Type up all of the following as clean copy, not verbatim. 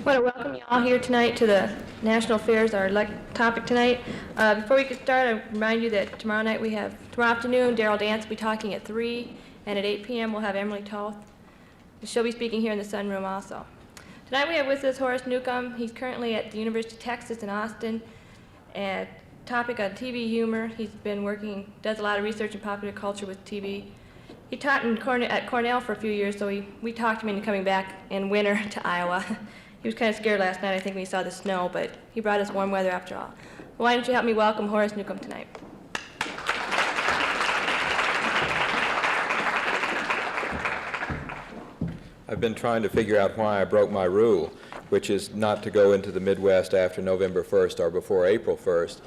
I want to welcome you all here tonight to the National Affairs, our topic tonight. Before we get started, I remind you that tomorrow afternoon, Daryl Dance will be talking at 3, and at 8 p.m. we'll have Emily Toth. She'll be speaking here in the sunroom also. Tonight we have with us Horace Newcomb. He's currently at the University of Texas in Austin, and topic on TV humor. He's been does a lot of research in popular culture with TV. He taught at Cornell for a few years, so we talked him into coming back in winter to Iowa. He was kind of scared last night, I think, when he saw the snow, but he brought us warm weather after all. Why don't you help me welcome Horace Newcomb tonight? I've been trying to figure out why I broke my rule, which is not to go into the Midwest after November 1st or before April 1st.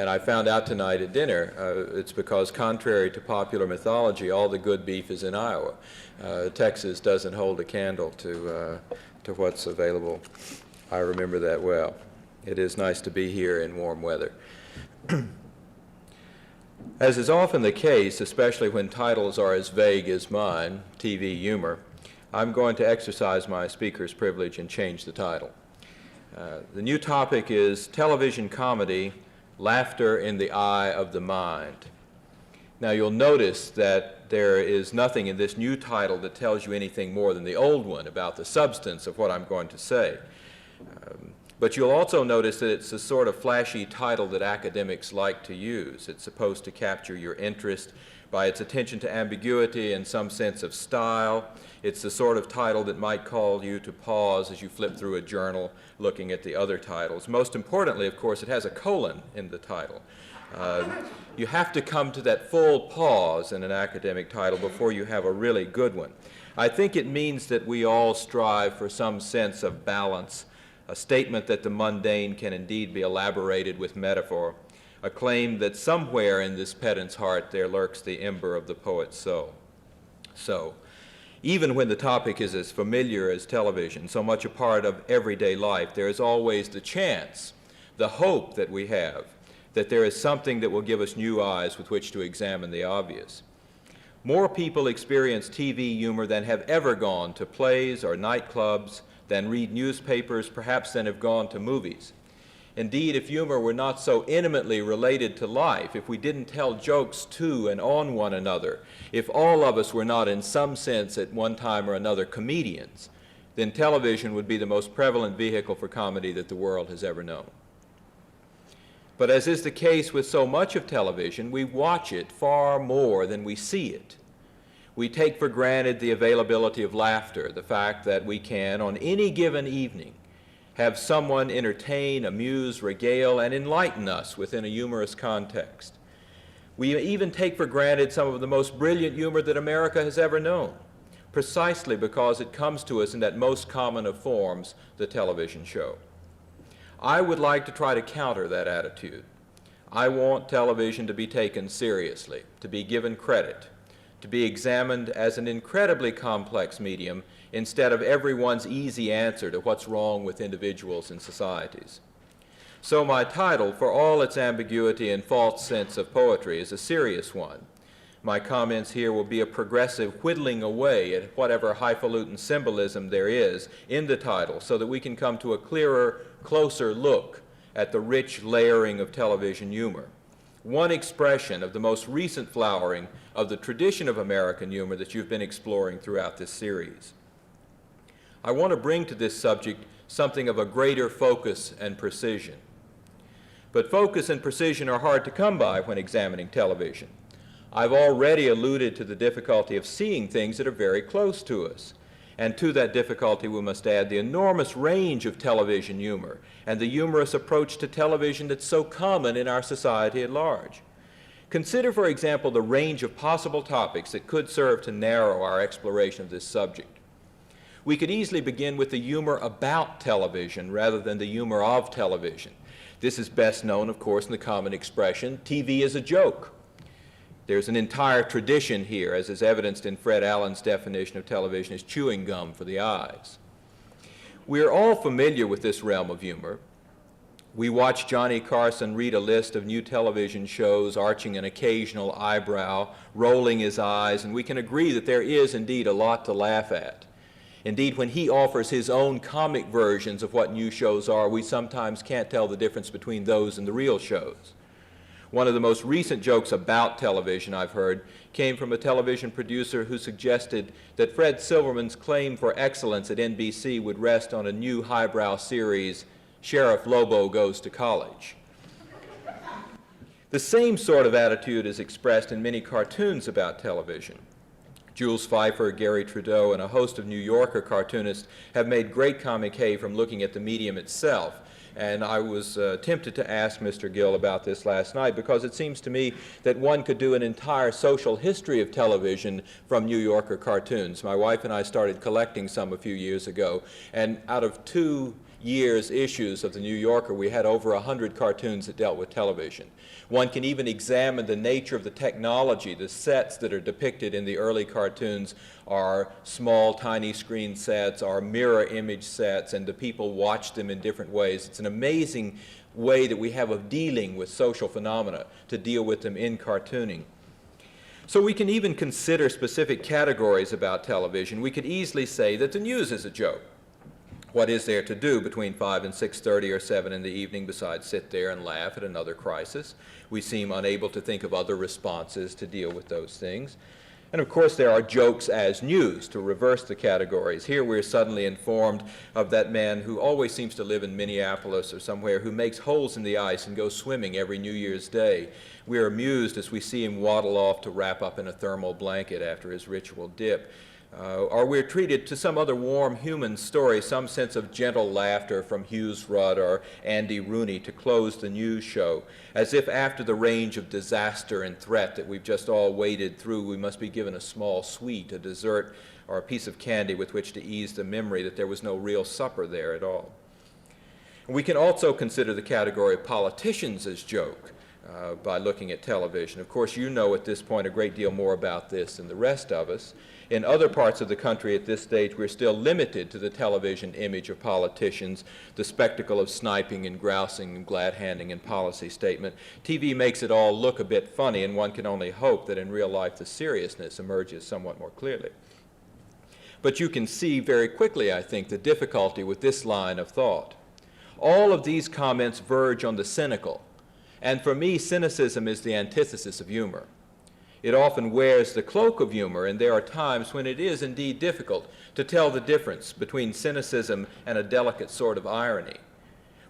And I found out tonight at dinner it's because, contrary to popular mythology, all the good beef is in Iowa. Texas doesn't hold a candle to what's available. I remember that well. It is nice to be here in warm weather. As is often the case, especially when titles are as vague as mine, TV humor, I'm going to exercise my speaker's privilege and change the title. The new topic is Television Comedy, Laughter in the Eye of the Mind. Now you'll notice that there is nothing in this new title that tells you anything more than the old one about the substance of what I'm going to say. But you'll also notice that it's a sort of flashy title that academics like to use. It's supposed to capture your interest by its attention to ambiguity and some sense of style. It's the sort of title that might call you to pause as you flip through a journal looking at the other titles. Most importantly, of course, it has a colon in the title. You have to come to that full pause in an academic title before you have a really good one. I think it means that we all strive for some sense of balance, a statement that the mundane can indeed be elaborated with metaphor, a claim that somewhere in this pedant's heart there lurks the ember of the poet's soul. So, even when the topic is as familiar as television, so much a part of everyday life, there is always the chance, the hope that we have, that there is something that will give us new eyes with which to examine the obvious. More people experience TV humor than have ever gone to plays or nightclubs, than read newspapers, perhaps than have gone to movies. Indeed, if humor were not so intimately related to life, if we didn't tell jokes to and on one another, if all of us were not in some sense at one time or another comedians, then television would be the most prevalent vehicle for comedy that the world has ever known. But as is the case with so much of television, we watch it far more than we see it. We take for granted the availability of laughter, the fact that we can, on any given evening, have someone entertain, amuse, regale, and enlighten us within a humorous context. We even take for granted some of the most brilliant humor that America has ever known, precisely because it comes to us in that most common of forms, the television show. I would like to try to counter that attitude. I want television to be taken seriously, to be given credit, to be examined as an incredibly complex medium instead of everyone's easy answer to what's wrong with individuals and societies. So my title, for all its ambiguity and false sense of poetry, is a serious one. My comments here will be a progressive whittling away at whatever highfalutin symbolism there is in the title so that we can come to a clearer, closer look at the rich layering of television humor. One expression of the most recent flowering of the tradition of American humor that you've been exploring throughout this series. I want to bring to this subject something of a greater focus and precision. But focus and precision are hard to come by when examining television. I've already alluded to the difficulty of seeing things that are very close to us. And to that difficulty we must add the enormous range of television humor and the humorous approach to television that's so common in our society at large. Consider, for example, the range of possible topics that could serve to narrow our exploration of this subject. We could easily begin with the humor about television rather than the humor of television. This is best known, of course, in the common expression, TV is a joke. There's an entire tradition here, as is evidenced in Fred Allen's definition of television as chewing gum for the eyes. We're all familiar with this realm of humor. We watch Johnny Carson read a list of new television shows, arching an occasional eyebrow, rolling his eyes, and we can agree that there is indeed a lot to laugh at. Indeed, when he offers his own comic versions of what new shows are, we sometimes can't tell the difference between those and the real shows. One of the most recent jokes about television I've heard came from a television producer who suggested that Fred Silverman's claim for excellence at NBC would rest on a new highbrow series, Sheriff Lobo Goes to College. The same sort of attitude is expressed in many cartoons about television. Jules Feiffer, Gary Trudeau, and a host of New Yorker cartoonists have made great comic hay from looking at the medium itself. And I was tempted to ask Mr. Gill about this last night because it seems to me that one could do an entire social history of television from New Yorker cartoons. My wife and I started collecting some a few years ago, and out of 2 years' issues of the New Yorker, we had over 100 cartoons that dealt with television. One can even examine the nature of the technology. The sets that are depicted in the early cartoons are small, tiny screen sets, are mirror image sets, and the people watch them in different ways. It's an amazing way that we have of dealing with social phenomena, to deal with them in cartooning. So we can even consider specific categories about television. We could easily say that the news is a joke. What is there to do between 5 and 6:30 or 7 in the evening besides sit there and laugh at another crisis? We seem unable to think of other responses to deal with those things. And of course there are jokes as news, to reverse the categories. Here we're suddenly informed of that man who always seems to live in Minneapolis or somewhere, who makes holes in the ice and goes swimming every New Year's Day. We are amused as we see him waddle off to wrap up in a thermal blanket after his ritual dip. Or we're treated to some other warm human story, some sense of gentle laughter from Hughes Rudd or Andy Rooney to close the news show, as if after the range of disaster and threat that we've just all waded through, we must be given a small sweet, a dessert, or a piece of candy with which to ease the memory that there was no real supper there at all. And we can also consider the category of politicians as joke by looking at television. Of course, you know at this point a great deal more about this than the rest of us. In other parts of the country at this stage, we're still limited to the television image of politicians, the spectacle of sniping and grousing and glad-handing and policy statement. TV makes it all look a bit funny, and one can only hope that in real life the seriousness emerges somewhat more clearly. But you can see very quickly, I think, the difficulty with this line of thought. All of these comments verge on the cynical, and for me, cynicism is the antithesis of humor. It often wears the cloak of humor, and there are times when it is indeed difficult to tell the difference between cynicism and a delicate sort of irony.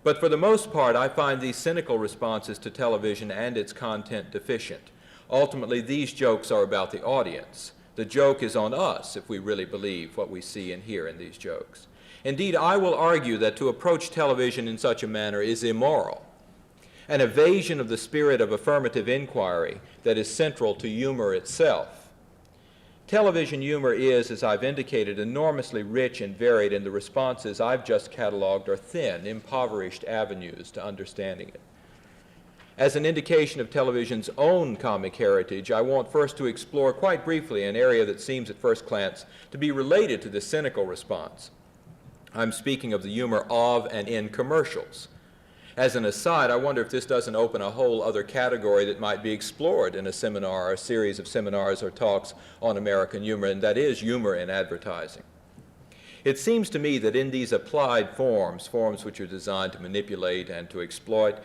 But for the most part, I find these cynical responses to television and its content deficient. Ultimately, these jokes are about the audience. The joke is on us if we really believe what we see and hear in these jokes. Indeed, I will argue that to approach television in such a manner is immoral, an evasion of the spirit of affirmative inquiry that is central to humor itself. Television humor is, as I've indicated, enormously rich and varied, and the responses I've just cataloged are thin, impoverished avenues to understanding it. As an indication of television's own comic heritage, I want first to explore quite briefly an area that seems at first glance to be related to the cynical response. I'm speaking of the humor of and in commercials. As an aside, I wonder if this doesn't open a whole other category that might be explored in a seminar or a series of seminars or talks on American humor, and that is humor in advertising. It seems to me that in these applied forms, forms which are designed to manipulate and to exploit,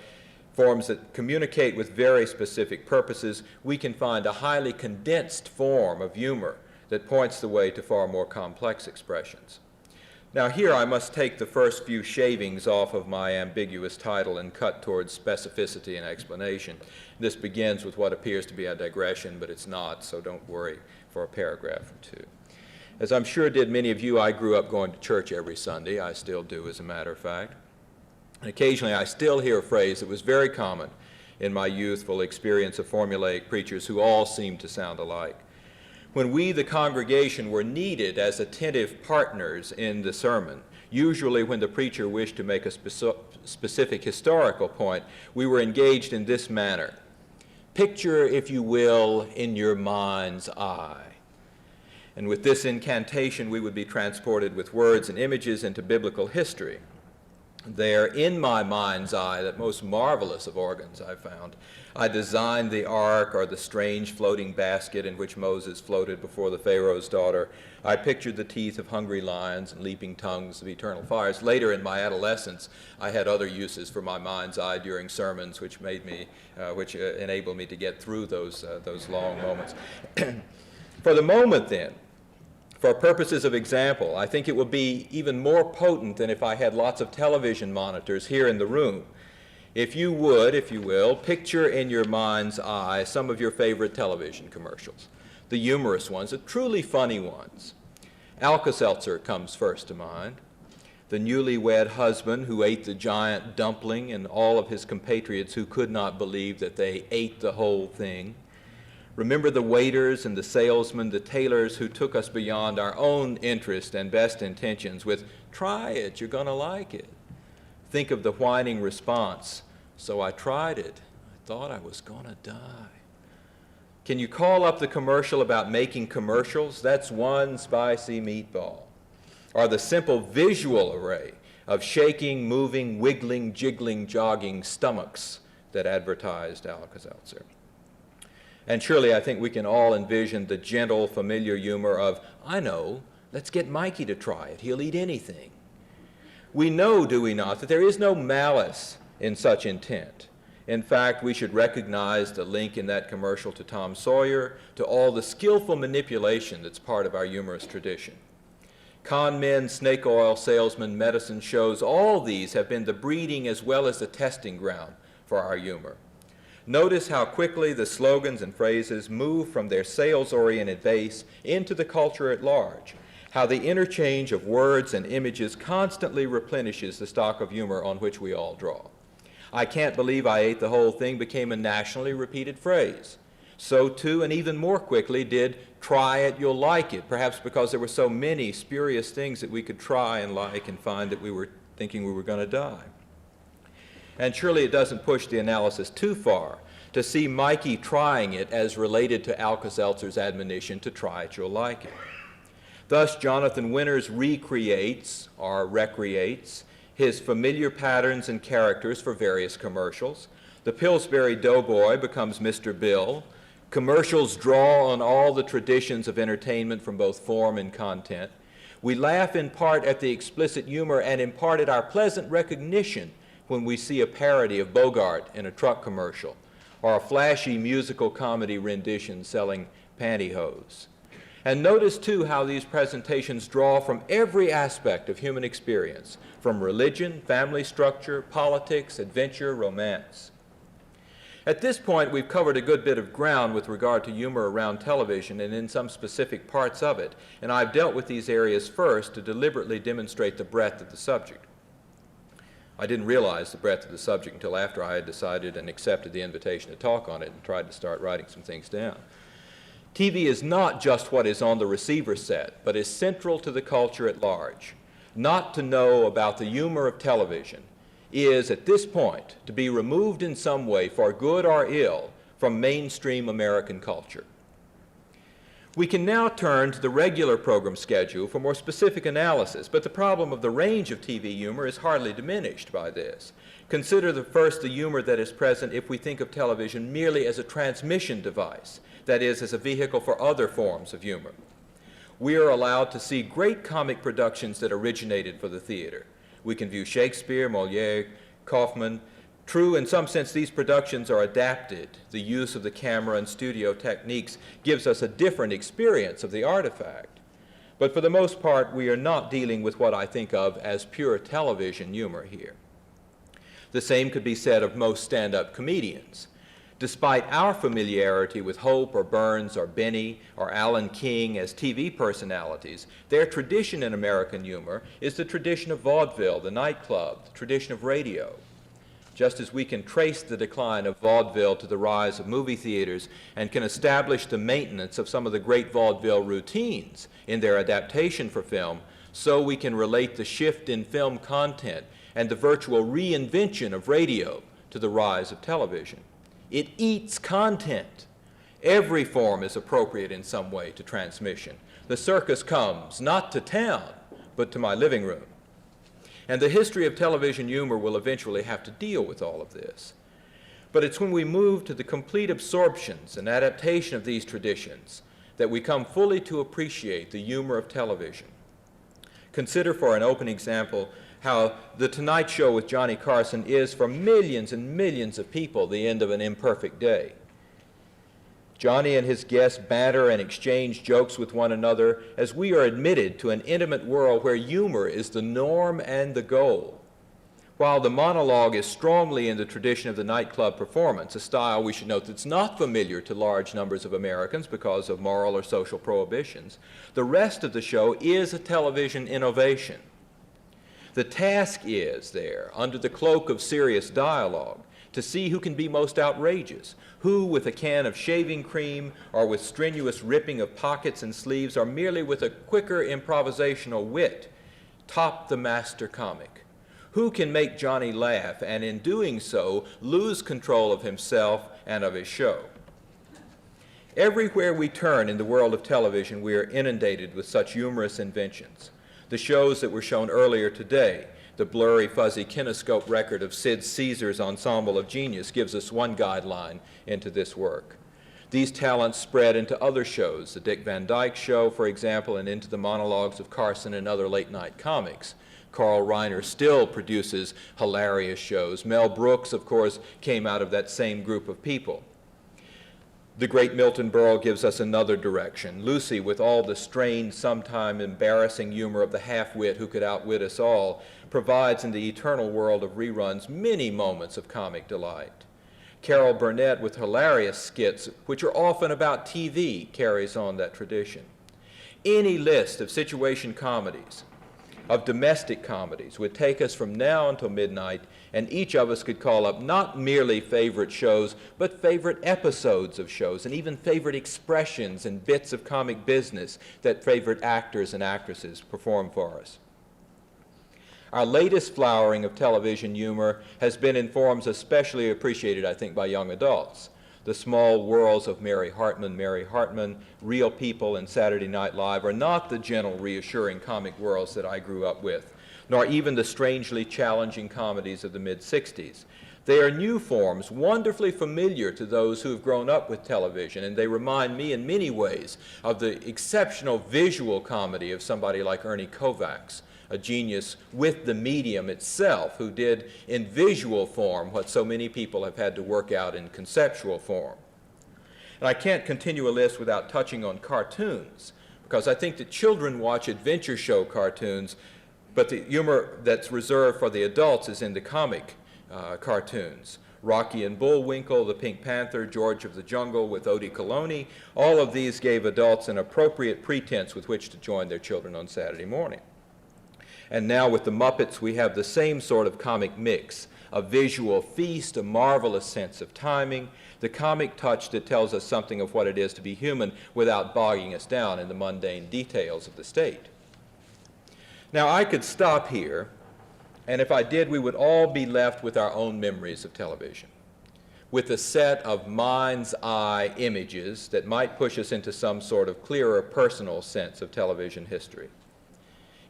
forms that communicate with very specific purposes, we can find a highly condensed form of humor that points the way to far more complex expressions. Now here I must take the first few shavings off of my ambiguous title and cut towards specificity and explanation. This begins with what appears to be a digression, but it's not, so don't worry for a paragraph or two. As I'm sure did many of you, I grew up going to church every Sunday. I still do, as a matter of fact. And occasionally I still hear a phrase that was very common in my youthful experience of formulaic preachers who all seemed to sound alike. When we, the congregation, were needed as attentive partners in the sermon, usually when the preacher wished to make a specific historical point, we were engaged in this manner. Picture, if you will, in your mind's eye. And with this incantation, we would be transported with words and images into biblical history. there in my mind's eye, that most marvelous of organs I found. I designed the ark, or the strange floating basket in which Moses floated before the Pharaoh's daughter. I pictured the teeth of hungry lions and leaping tongues of eternal fires. Later in my adolescence, I had other uses for my mind's eye during sermons, which enabled me to get through those long moments. For the moment then, for purposes of example, I think it would be even more potent than if I had lots of television monitors here in the room. If you would, if you will, picture in your mind's eye some of your favorite television commercials, the humorous ones, the truly funny ones. Alka-Seltzer comes first to mind. The newlywed husband who ate the giant dumpling, and all of his compatriots who could not believe that they ate the whole thing. Remember the waiters and the salesmen, the tailors who took us beyond our own interest and best intentions with, "Try it, you're going to like it." Think of the whining response, "So I tried it. I thought I was going to die." Can you call up the commercial about making commercials? That's one spicy meatball. Or the simple visual array of shaking, moving, wiggling, jiggling, jogging stomachs that advertised Alka-Seltzer. And surely I think we can all envision the gentle, familiar humor of, "I know, let's get Mikey to try it. He'll eat anything." We know, do we not, that there is no malice in such intent. In fact, we should recognize the link in that commercial to Tom Sawyer, to all the skillful manipulation that's part of our humorous tradition. Con men, snake oil salesmen, medicine shows, all these have been the breeding as well as the testing ground for our humor. Notice how quickly the slogans and phrases move from their sales-oriented base into the culture at large, how the interchange of words and images constantly replenishes the stock of humor on which we all draw. "I can't believe I ate the whole thing" became a nationally repeated phrase. So too, and even more quickly, did "try it, you'll like it," perhaps because there were so many spurious things that we could try and like and find that we were thinking we were going to die. And surely it doesn't push the analysis too far to see Mikey trying it as related to Alka-Seltzer's admonition to "try it, you'll like it." Thus, Jonathan Winters recreates, or recreates, his familiar patterns and characters for various commercials. The Pillsbury Doughboy becomes Mr. Bill. Commercials draw on all the traditions of entertainment from both form and content. We laugh in part at the explicit humor and in part at our pleasant recognition when we see a parody of Bogart in a truck commercial, or a flashy musical comedy rendition selling pantyhose. And notice, too, how these presentations draw from every aspect of human experience, from religion, family structure, politics, adventure, romance. At this point, we've covered a good bit of ground with regard to humor around television and in some specific parts of it, and I've dealt with these areas first to deliberately demonstrate the breadth of the subject. I didn't realize the breadth of the subject until after I had decided and accepted the invitation to talk on it and tried to start writing some things down. TV is not just what is on the receiver set, but is central to the culture at large. Not to know about the humor of television is, at this point, to be removed in some way, for good or ill, from mainstream American culture. We can now turn to the regular program schedule for more specific analysis, but the problem of the range of TV humor is hardly diminished by this. Consider first the humor that is present if we think of television merely as a transmission device, that is, as a vehicle for other forms of humor. We are allowed to see great comic productions that originated for the theater. We can view Shakespeare, Molière, Kaufman. True, in some sense, these productions are adapted. The use of the camera and studio techniques gives us a different experience of the artifact. But for the most part, we are not dealing with what I think of as pure television humor here. The same could be said of most stand-up comedians. Despite our familiarity with Hope or Burns or Benny or Alan King as TV personalities, their tradition in American humor is the tradition of vaudeville, the nightclub, the tradition of radio. Just as we can trace the decline of vaudeville to the rise of movie theaters and can establish the maintenance of some of the great vaudeville routines in their adaptation for film, so we can relate the shift in film content and the virtual reinvention of radio to the rise of television. It eats content. Every form is appropriate in some way to transmission. The circus comes not to town, but to my living room. And the history of television humor will eventually have to deal with all of this. But it's when we move to the complete absorptions and adaptation of these traditions that we come fully to appreciate the humor of television. Consider, for an open example, how The Tonight Show with Johnny Carson is, for millions and millions of people, the end of an imperfect day. Johnny and his guests banter and exchange jokes with one another as we are admitted to an intimate world where humor is the norm and the goal. While the monologue is strongly in the tradition of the nightclub performance, a style we should note that's not familiar to large numbers of Americans because of moral or social prohibitions, the rest of the show is a television innovation. The task is there, under the cloak of serious dialogue, to see who can be most outrageous, who with a can of shaving cream or with strenuous ripping of pockets and sleeves or merely with a quicker improvisational wit top the master comic. Who can make Johnny laugh and in doing so lose control of himself and of his show? Everywhere we turn in the world of television, we are inundated with such humorous inventions. The shows that were shown earlier today, the blurry, fuzzy kinescope record of Sid Caesar's Ensemble of Genius gives us one guideline into this work. These talents spread into other shows, the Dick Van Dyke Show, for example, and into the monologues of Carson and other late-night comics. Carl Reiner still produces hilarious shows. Mel Brooks, of course, came out of that same group of people. The great Milton Berle gives us another direction. Lucy, with all the strained, sometime embarrassing humor of the half-wit who could outwit us all, provides in the eternal world of reruns many moments of comic delight. Carol Burnett, with hilarious skits, which are often about TV, carries on that tradition. Any list of situation comedies, of domestic comedies, would take us from now until midnight, and each of us could call up not merely favorite shows, but favorite episodes of shows, and even favorite expressions and bits of comic business that favorite actors and actresses perform for us. Our latest flowering of television humor has been in forms especially appreciated, I think, by young adults. The Small Worlds of Mary Hartman, Real People, and Saturday Night Live are not the gentle, reassuring comic worlds that I grew up with, nor even the strangely challenging comedies of the mid-'60s. They are new forms, wonderfully familiar to those who have grown up with television, and they remind me in many ways of the exceptional visual comedy of somebody like Ernie Kovacs, a genius with the medium itself, who did in visual form what so many people have had to work out in conceptual form. And I can't continue a list without touching on cartoons, because I think that children watch adventure show cartoons, but the humor that's reserved for the adults is in the comic cartoons. Rocky and Bullwinkle, The Pink Panther, George of the Jungle with Odie Coloni, all of these gave adults an appropriate pretense with which to join their children on Saturday morning. And now with the Muppets, we have the same sort of comic mix, a visual feast, a marvelous sense of timing, the comic touch that tells us something of what it is to be human without bogging us down in the mundane details of the state. Now, I could stop here, and if I did, we would all be left with our own memories of television, with a set of mind's eye images that might push us into some sort of clearer personal sense of television history.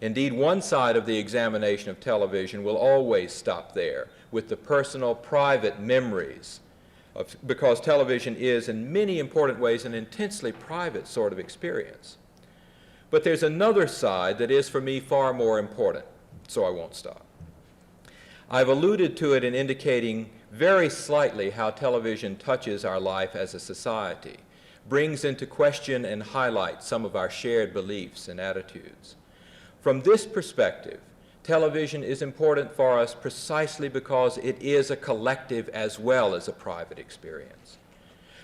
Indeed, one side of the examination of television will always stop there, with the personal, private memories, because television is, in many important ways, an intensely private sort of experience. But there's another side that is, for me, far more important, so I won't stop. I've alluded to it in indicating very slightly how television touches our life as a society, brings into question and highlights some of our shared beliefs and attitudes. From this perspective, television is important for us precisely because it is a collective as well as a private experience.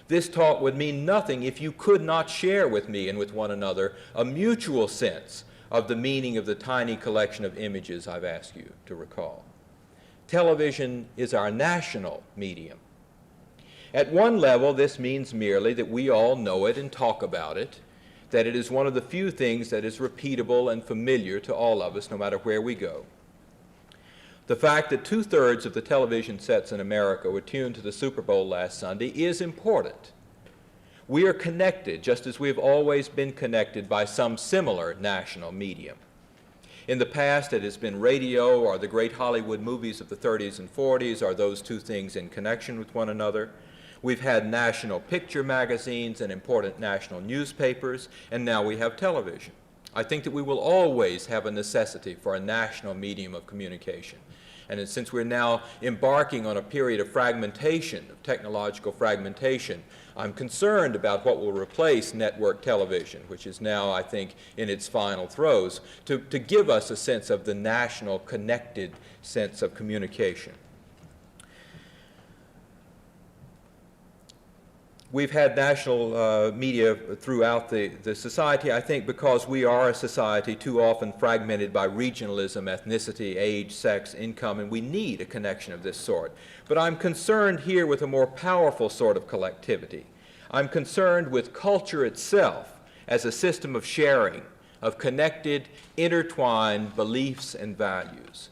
This talk would mean nothing if you could not share with me and with one another a mutual sense of the meaning of the tiny collection of images I've asked you to recall. Television is our national medium. At one level, this means merely that we all know it and talk about it, that it is one of the few things that is repeatable and familiar to all of us, no matter where we go. The fact that 2/3 of the television sets in America were tuned to the Super Bowl last Sunday is important. We are connected, just as we have always been connected by some similar national medium. In the past, it has been radio or the great Hollywood movies of the 30s and 40s. Are those two things in connection with one another? We've had national picture magazines and important national newspapers, and now we have television. I think that we will always have a necessity for a national medium of communication. And since we're now embarking on a period of fragmentation, of technological fragmentation, I'm concerned about what will replace network television, which is now, I think, in its final throes, to give us a sense of the national connected sense of communication. We've had national media throughout the society, I think, because we are a society too often fragmented by regionalism, ethnicity, age, sex, income, and we need a connection of this sort. But I'm concerned here with a more powerful sort of collectivity. I'm concerned with culture itself as a system of sharing, of connected, intertwined beliefs and values.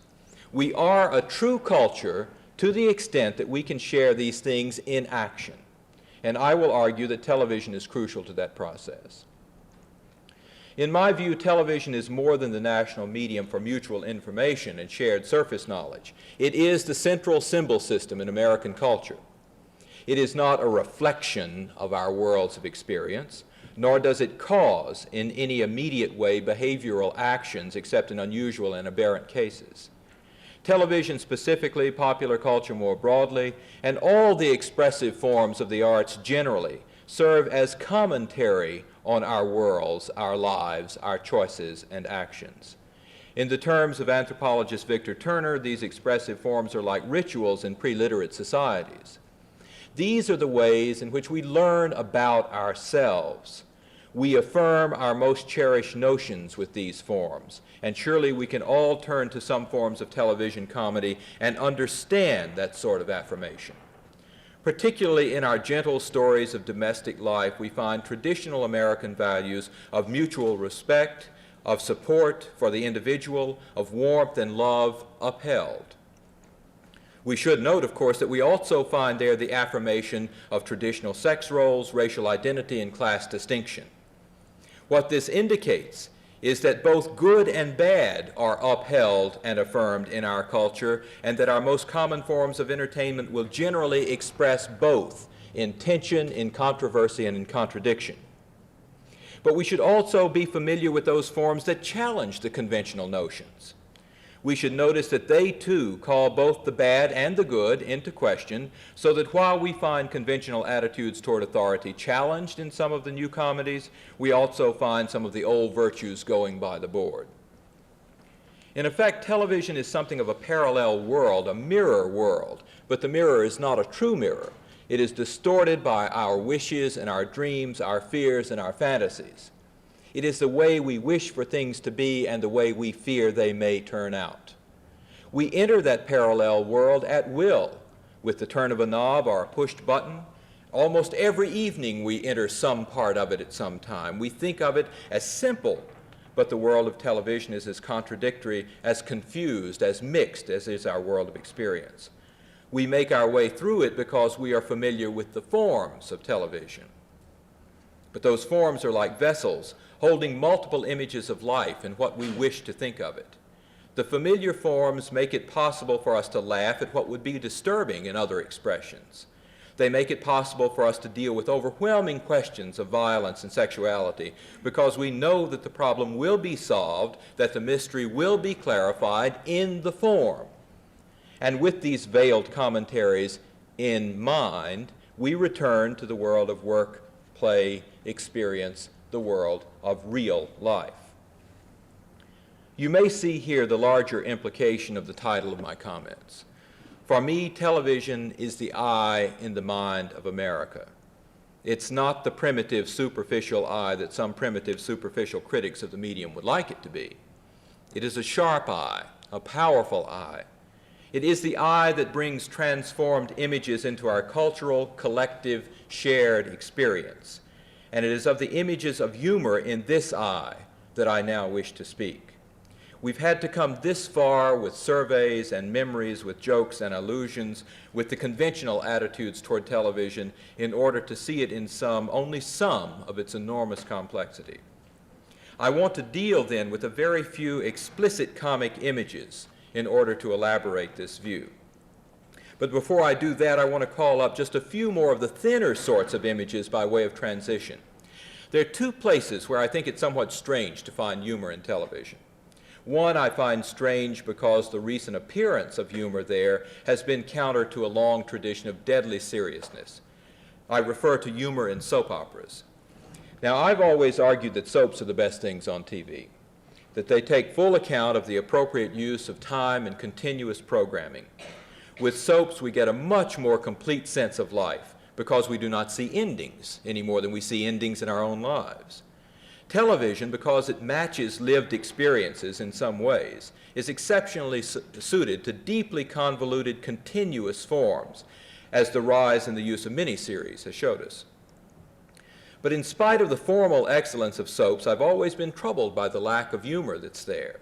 We are a true culture to the extent that we can share these things in action. And I will argue that television is crucial to that process. In my view, television is more than the national medium for mutual information and shared surface knowledge. It is the central symbol system in American culture. It is not a reflection of our worlds of experience, nor does it cause in any immediate way behavioral actions except in unusual and aberrant cases. Television specifically, popular culture more broadly, and all the expressive forms of the arts generally serve as commentary on our worlds, our lives, our choices and actions. In the terms of anthropologist Victor Turner, these expressive forms are like rituals in pre-literate societies. These are the ways in which we learn about ourselves. We affirm our most cherished notions with these forms, and surely we can all turn to some forms of television comedy and understand that sort of affirmation. Particularly in our gentle stories of domestic life, we find traditional American values of mutual respect, of support for the individual, of warmth and love upheld. We should note, of course, that we also find there the affirmation of traditional sex roles, racial identity, and class distinction. What this indicates is that both good and bad are upheld and affirmed in our culture, and that our most common forms of entertainment will generally express both in tension, in controversy, and in contradiction. But we should also be familiar with those forms that challenge the conventional notions. We should notice that they too call both the bad and the good into question, so that while we find conventional attitudes toward authority challenged in some of the new comedies, we also find some of the old virtues going by the board. In effect, television is something of a parallel world, a mirror world, but the mirror is not a true mirror. It is distorted by our wishes and our dreams, our fears and our fantasies. It is the way we wish for things to be and the way we fear they may turn out. We enter that parallel world at will, with the turn of a knob or a pushed button. Almost every evening we enter some part of it at some time. We think of it as simple, but the world of television is as contradictory, as confused, as mixed as is our world of experience. We make our way through it because we are familiar with the forms of television. But those forms are like vessels holding multiple images of life and what we wish to think of it. The familiar forms make it possible for us to laugh at what would be disturbing in other expressions. They make it possible for us to deal with overwhelming questions of violence and sexuality because we know that the problem will be solved, that the mystery will be clarified in the form. And with these veiled commentaries in mind, we return to the world of work, play, experience, the world of real life. You may see here the larger implication of the title of my comments. For me, television is the eye in the mind of America. It's not the primitive, superficial eye that some primitive, superficial critics of the medium would like it to be. It is a sharp eye, a powerful eye. It is the eye that brings transformed images into our cultural, collective, shared experience. And it is of the images of humor in this eye that I now wish to speak. We've had to come this far with surveys and memories, with jokes and allusions, with the conventional attitudes toward television in order to see it in only some of its enormous complexity. I want to deal then with a very few explicit comic images in order to elaborate this view. But before I do that, I want to call up just a few more of the thinner sorts of images by way of transition. There are two places where I think it's somewhat strange to find humor in television. One I find strange because the recent appearance of humor there has been counter to a long tradition of deadly seriousness. I refer to humor in soap operas. Now, I've always argued that soaps are the best things on TV, that they take full account of the appropriate use of time and continuous programming. With soaps, we get a much more complete sense of life because we do not see endings any more than we see endings in our own lives. Television, because it matches lived experiences in some ways, is exceptionally suited to deeply convoluted continuous forms, as the rise in the use of miniseries has showed us. But in spite of the formal excellence of soaps, I've always been troubled by the lack of humor that's there.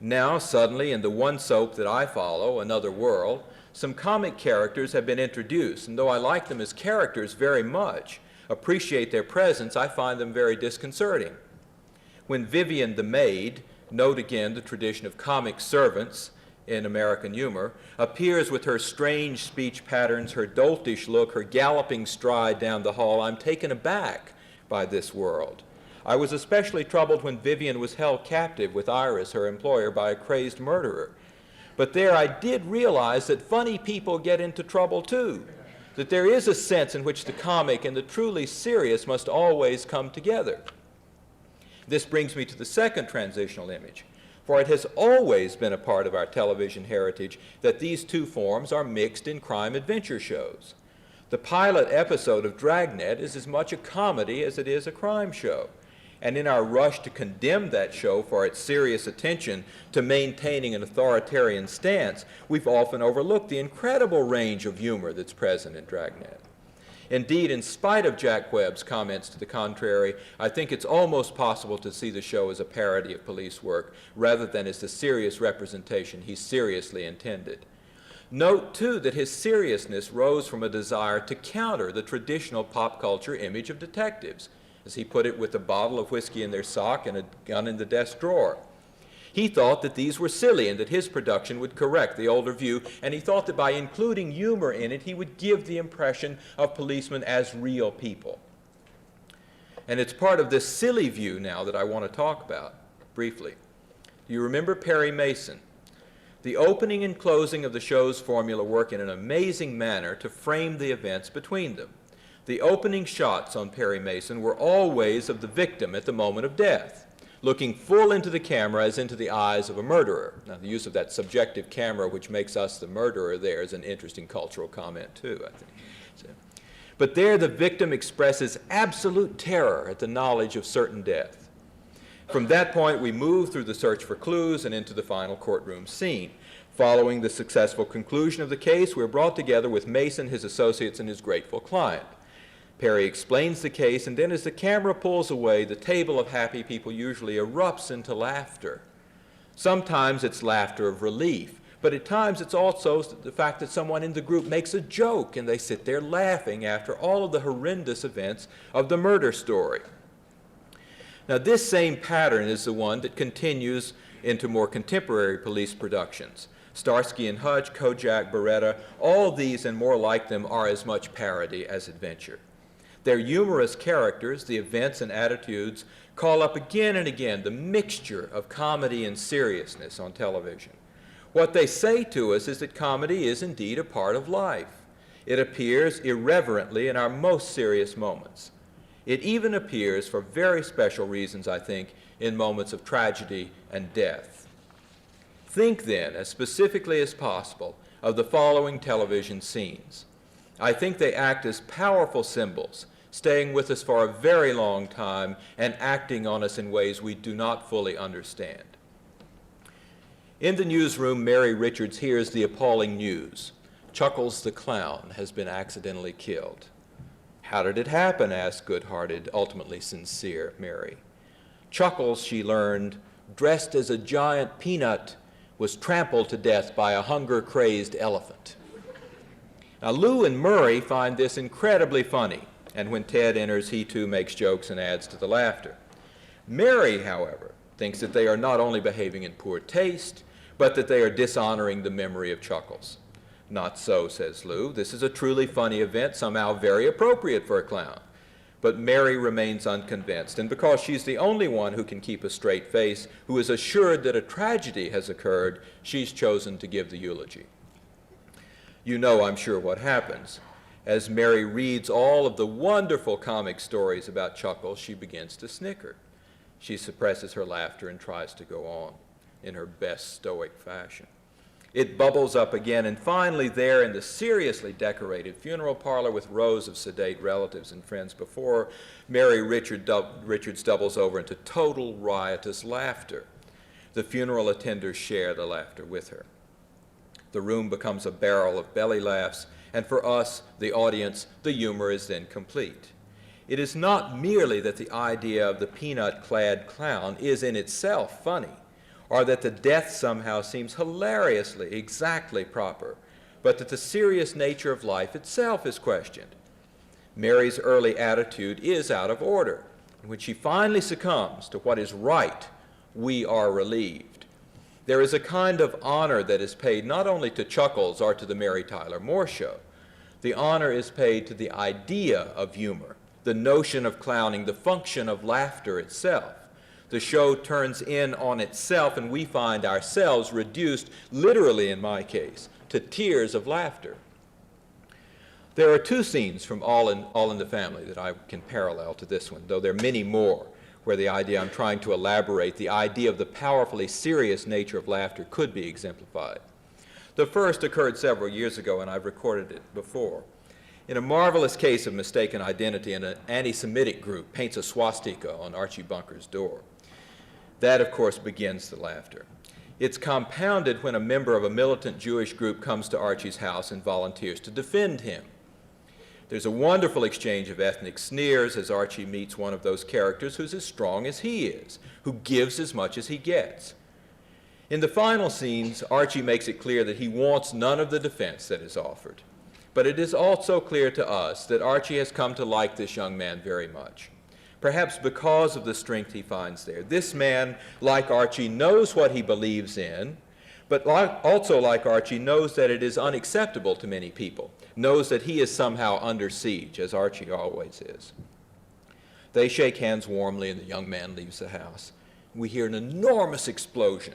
Now, suddenly, in the one soap that I follow, Another World, some comic characters have been introduced, and though I like them as characters very much, appreciate their presence, I find them very disconcerting. When Vivian the maid, note again the tradition of comic servants in American humor, appears with her strange speech patterns, her doltish look, her galloping stride down the hall, I'm taken aback by this world. I was especially troubled when Vivian was held captive with Iris, her employer, by a crazed murderer. But there I did realize that funny people get into trouble too, that there is a sense in which the comic and the truly serious must always come together. This brings me to the second transitional image, for it has always been a part of our television heritage that these two forms are mixed in crime adventure shows. The pilot episode of Dragnet is as much a comedy as it is a crime show. And in our rush to condemn that show for its serious attention to maintaining an authoritarian stance, we've often overlooked the incredible range of humor that's present in Dragnet. Indeed, in spite of Jack Webb's comments to the contrary, I think it's almost possible to see the show as a parody of police work rather than as the serious representation he seriously intended. Note, too, that his seriousness rose from a desire to counter the traditional pop culture image of detectives, as he put it, with a bottle of whiskey in their sock and a gun in the desk drawer. He thought that these were silly and that his production would correct the older view, and he thought that by including humor in it, he would give the impression of policemen as real people. And it's part of this silly view now that I want to talk about briefly. Do you remember Perry Mason? The opening and closing of the show's formula work in an amazing manner to frame the events between them. The opening shots on Perry Mason were always of the victim at the moment of death, looking full into the camera as into the eyes of a murderer. Now, the use of that subjective camera, which makes us the murderer there, is an interesting cultural comment, too, I think. But there the victim expresses absolute terror at the knowledge of certain death. From that point, we move through the search for clues and into the final courtroom scene. Following the successful conclusion of the case, we're brought together with Mason, his associates, and his grateful client. Perry explains the case, and then as the camera pulls away, the table of happy people usually erupts into laughter. Sometimes it's laughter of relief, but at times it's also the fact that someone in the group makes a joke, and they sit there laughing after all of the horrendous events of the murder story. Now, this same pattern is the one that continues into more contemporary police productions. Starsky and Hutch, Kojak, Beretta, all these and more like them are as much parody as adventure. Their humorous characters, the events and attitudes, call up again and again the mixture of comedy and seriousness on television. What they say to us is that comedy is indeed a part of life. It appears irreverently in our most serious moments. It even appears, for very special reasons, I think, in moments of tragedy and death. Think then, as specifically as possible, of the following television scenes. I think they act as powerful symbols, staying with us for a very long time and acting on us in ways we do not fully understand. In the newsroom, Mary Richards hears the appalling news. Chuckles the clown has been accidentally killed. How did it happen? Asked good-hearted, ultimately sincere Mary. Chuckles, she learned, dressed as a giant peanut, was trampled to death by a hunger-crazed elephant. Now, Lou and Murray find this incredibly funny, and when Ted enters, he too makes jokes and adds to the laughter. Mary, however, thinks that they are not only behaving in poor taste, but that they are dishonoring the memory of Chuckles. Not so, says Lou. This is a truly funny event, somehow very appropriate for a clown. But Mary remains unconvinced, and because she's the only one who can keep a straight face, who is assured that a tragedy has occurred, she's chosen to give the eulogy. You know, I'm sure, what happens. As Mary reads all of the wonderful comic stories about Chuckles, she begins to snicker. She suppresses her laughter and tries to go on in her best stoic fashion. It bubbles up again, and finally there in the seriously decorated funeral parlor with rows of sedate relatives and friends before, Mary Richards doubles over into total riotous laughter. The funeral attenders share the laughter with her. The room becomes a barrel of belly laughs, and for us, the audience, the humor is then complete. It is not merely that the idea of the peanut-clad clown is in itself funny, or that the death somehow seems hilariously exactly proper, but that the serious nature of life itself is questioned. Mary's early attitude is out of order. When she finally succumbs to what is right, we are relieved. There is a kind of honor that is paid not only to Chuckles or to the Mary Tyler Moore Show. The honor is paid to the idea of humor, the notion of clowning, the function of laughter itself. The show turns in on itself, and we find ourselves reduced, literally in my case, to tears of laughter. There are two scenes from All in the Family that I can parallel to this one, though there are many more where the idea I'm trying to elaborate, the idea of the powerfully serious nature of laughter, could be exemplified. The first occurred several years ago, and I've recorded it before. In a marvelous case of mistaken identity, an anti-Semitic group paints a swastika on Archie Bunker's door. That, of course, begins the laughter. It's compounded when a member of a militant Jewish group comes to Archie's house and volunteers to defend him. There's a wonderful exchange of ethnic sneers as Archie meets one of those characters who's as strong as he is, who gives as much as he gets. In the final scenes, Archie makes it clear that he wants none of the defense that is offered. But it is also clear to us that Archie has come to like this young man very much, perhaps because of the strength he finds there. This man, like Archie, knows what he believes in, but also like Archie, knows that it is unacceptable to many people, knows that he is somehow under siege, as Archie always is. They shake hands warmly, and the young man leaves the house. We hear an enormous explosion.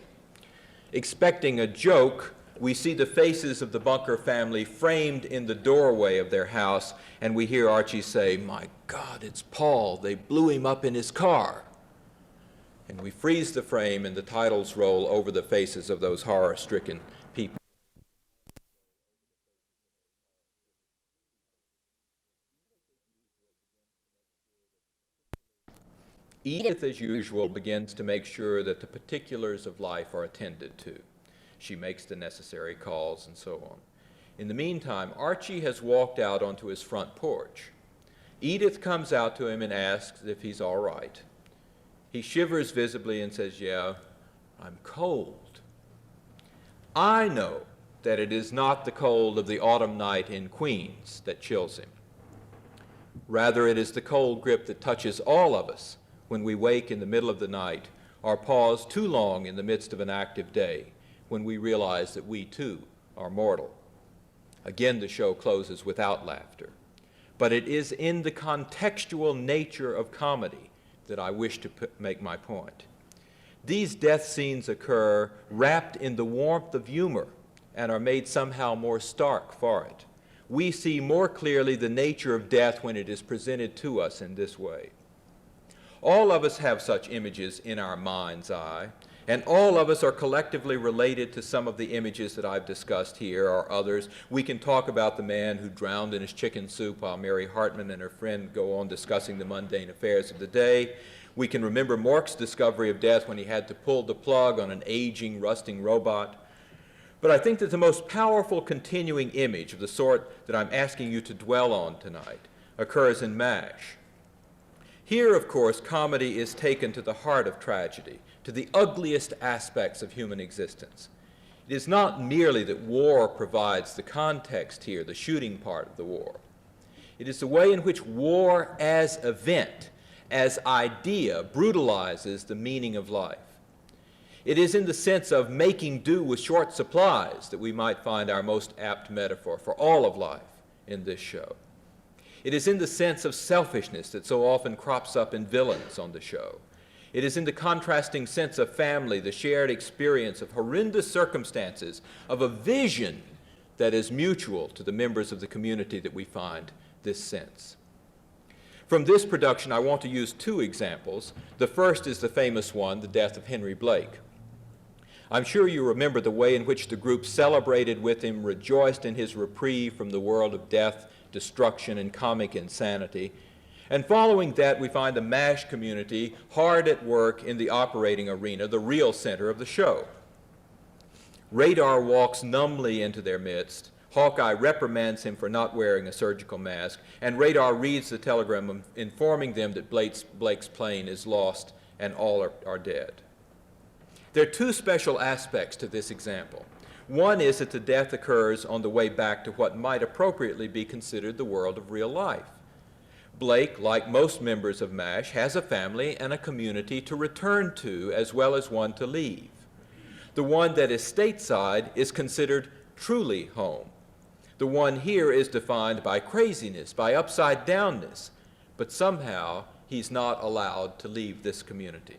Expecting a joke, we see the faces of the Bunker family framed in the doorway of their house, and we hear Archie say, "My God, it's Paul. They blew him up in his car." And we freeze the frame, and the titles roll over the faces of those horror-stricken people. Edith, as usual, begins to make sure that the particulars of life are attended to. She makes the necessary calls and so on. In the meantime, Archie has walked out onto his front porch. Edith comes out to him and asks if he's all right. He shivers visibly and says, "Yeah, I'm cold." I know that it is not the cold of the autumn night in Queens that chills him. Rather, it is the cold grip that touches all of us when we wake in the middle of the night or pause too long in the midst of an active day, when we realize that we too are mortal. Again, the show closes without laughter. But it is in the contextual nature of comedy that I wish to make my point. These death scenes occur wrapped in the warmth of humor and are made somehow more stark for it. We see more clearly the nature of death when it is presented to us in this way. All of us have such images in our mind's eye, and all of us are collectively related to some of the images that I've discussed here or others. We can talk about the man who drowned in his chicken soup while Mary Hartman and her friend go on discussing the mundane affairs of the day. We can remember Mork's discovery of death when he had to pull the plug on an aging, rusting robot. But I think that the most powerful continuing image of the sort that I'm asking you to dwell on tonight occurs in MASH. Here, of course, comedy is taken to the heart of tragedy, to the ugliest aspects of human existence. It is not merely that war provides the context here, the shooting part of the war. It is the way in which war as event, as idea brutalizes the meaning of life. It is in the sense of making do with short supplies that we might find our most apt metaphor for all of life in this show. It is in the sense of selfishness that so often crops up in villains on the show. It is in the contrasting sense of family, the shared experience of horrendous circumstances, of a vision that is mutual to the members of the community that we find this sense. From this production, I want to use two examples. The first is the famous one, the death of Henry Blake. I'm sure you remember the way in which the group celebrated with him, rejoiced in his reprieve from the world of death, destruction, and comic insanity. And following that, we find the MASH community hard at work in the operating arena, the real center of the show. Radar walks numbly into their midst. Hawkeye reprimands him for not wearing a surgical mask, and Radar reads the telegram informing them that Blake's plane is lost and all are dead. There are two special aspects to this example. One is that the death occurs on the way back to what might appropriately be considered the world of real life. Blake, like most members of MASH, has a family and a community to return to as well as one to leave. The one that is stateside is considered truly home. The one here is defined by craziness, by upside-downness, but somehow he's not allowed to leave this community.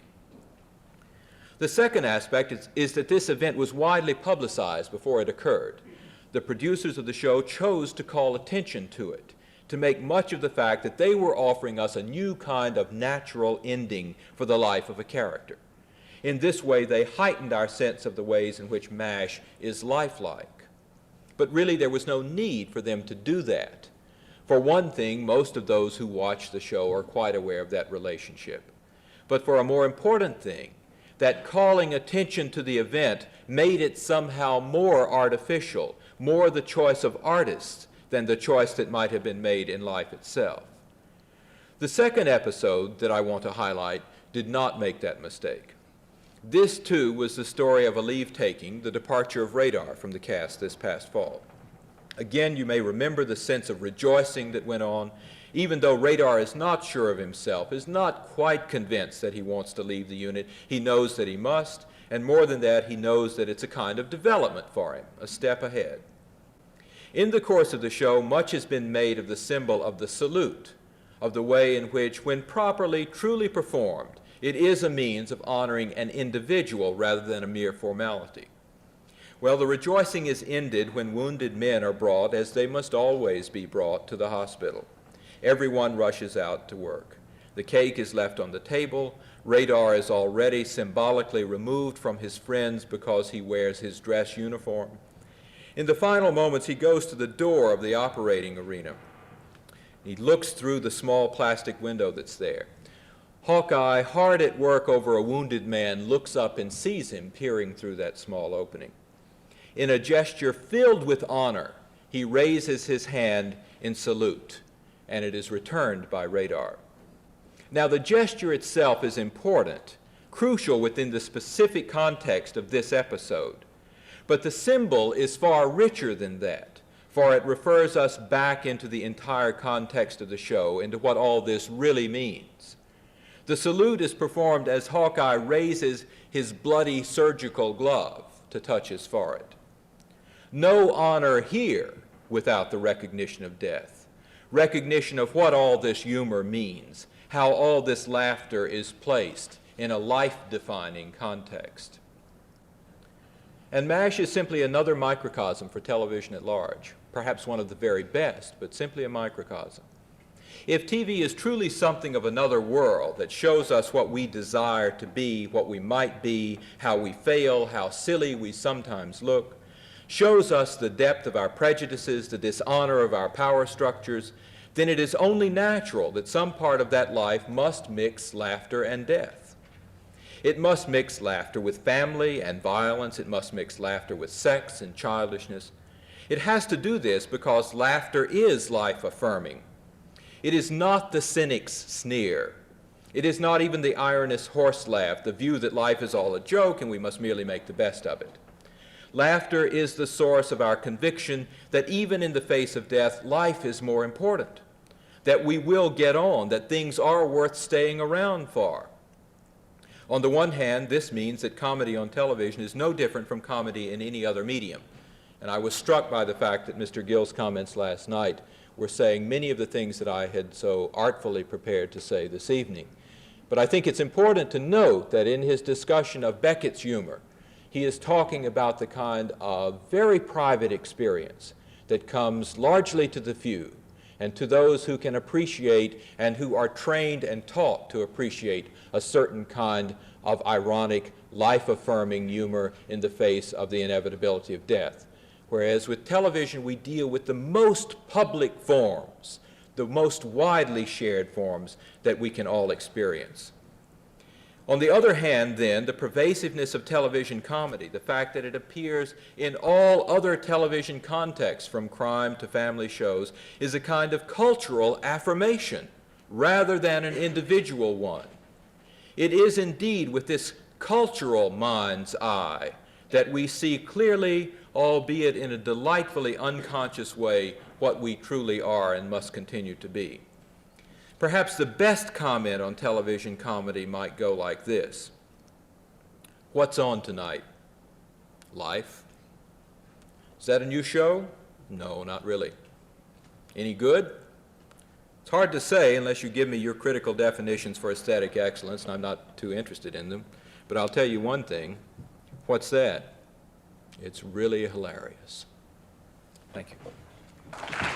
The second aspect is that this event was widely publicized before it occurred. The producers of the show chose to call attention to it, to make much of the fact that they were offering us a new kind of natural ending for the life of a character. In this way, they heightened our sense of the ways in which MASH is lifelike. But really, there was no need for them to do that. For one thing, most of those who watch the show are quite aware of that relationship. But for a more important thing, that calling attention to the event made it somehow more artificial, more the choice of artists than the choice that might have been made in life itself. The second episode that I want to highlight did not make that mistake. This, too, was the story of a leave-taking, the departure of Radar from the cast this past fall. Again, you may remember the sense of rejoicing that went on, even though Radar is not sure of himself, is not quite convinced that he wants to leave the unit. He knows that he must, and more than that, he knows that it's a kind of development for him, a step ahead. In the course of the show, much has been made of the symbol of the salute, of the way in which, when properly, truly performed, it is a means of honoring an individual rather than a mere formality. Well, the rejoicing is ended when wounded men are brought, as they must always be brought, to the hospital. Everyone rushes out to work. The cake is left on the table. Radar is already symbolically removed from his friends because he wears his dress uniform. In the final moments, he goes to the door of the operating arena. He looks through the small plastic window that's there. Hawkeye, hard at work over a wounded man, looks up and sees him peering through that small opening. In a gesture filled with honor, he raises his hand in salute, and it is returned by Radar. Now, the gesture itself is important, crucial within the specific context of this episode. But the symbol is far richer than that, for it refers us back into the entire context of the show, into what all this really means. The salute is performed as Hawkeye raises his bloody surgical glove to touch his forehead. No honor here without the recognition of death, recognition of what all this humor means, how all this laughter is placed in a life-defining context. And MASH is simply another microcosm for television at large, perhaps one of the very best, but simply a microcosm. If TV is truly something of another world that shows us what we desire to be, what we might be, how we fail, how silly we sometimes look, shows us the depth of our prejudices, the dishonor of our power structures, then it is only natural that some part of that life must mix laughter and death. It must mix laughter with family and violence. It must mix laughter with sex and childishness. It has to do this because laughter is life-affirming. It is not the cynic's sneer. It is not even the ironist's horse laugh, the view that life is all a joke and we must merely make the best of it. Laughter is the source of our conviction that even in the face of death, life is more important. that we will get on, that things are worth staying around for. On the one hand, this means that comedy on television is no different from comedy in any other medium. And I was struck by the fact that Mr. Gill's comments last night were saying many of the things that I had so artfully prepared to say this evening. But I think it's important to note that in his discussion of Beckett's humor, he is talking about the kind of very private experience that comes largely to the few and to those who can appreciate and who are trained and taught to appreciate a certain kind of ironic, life-affirming humor in the face of the inevitability of death. Whereas with television, we deal with the most public forms, the most widely shared forms that we can all experience. On the other hand, then, the pervasiveness of television comedy, the fact that it appears in all other television contexts, from crime to family shows, is a kind of cultural affirmation rather than an individual one. It is indeed with this cultural mind's eye that we see clearly, albeit in a delightfully unconscious way, what we truly are and must continue to be. Perhaps the best comment on television comedy might go like this. What's on tonight? Life. Is that a new show? No, not really. Any good? It's hard to say unless you give me your critical definitions for aesthetic excellence, and I'm not too interested in them. But I'll tell you one thing. What's that? It's really hilarious. Thank you.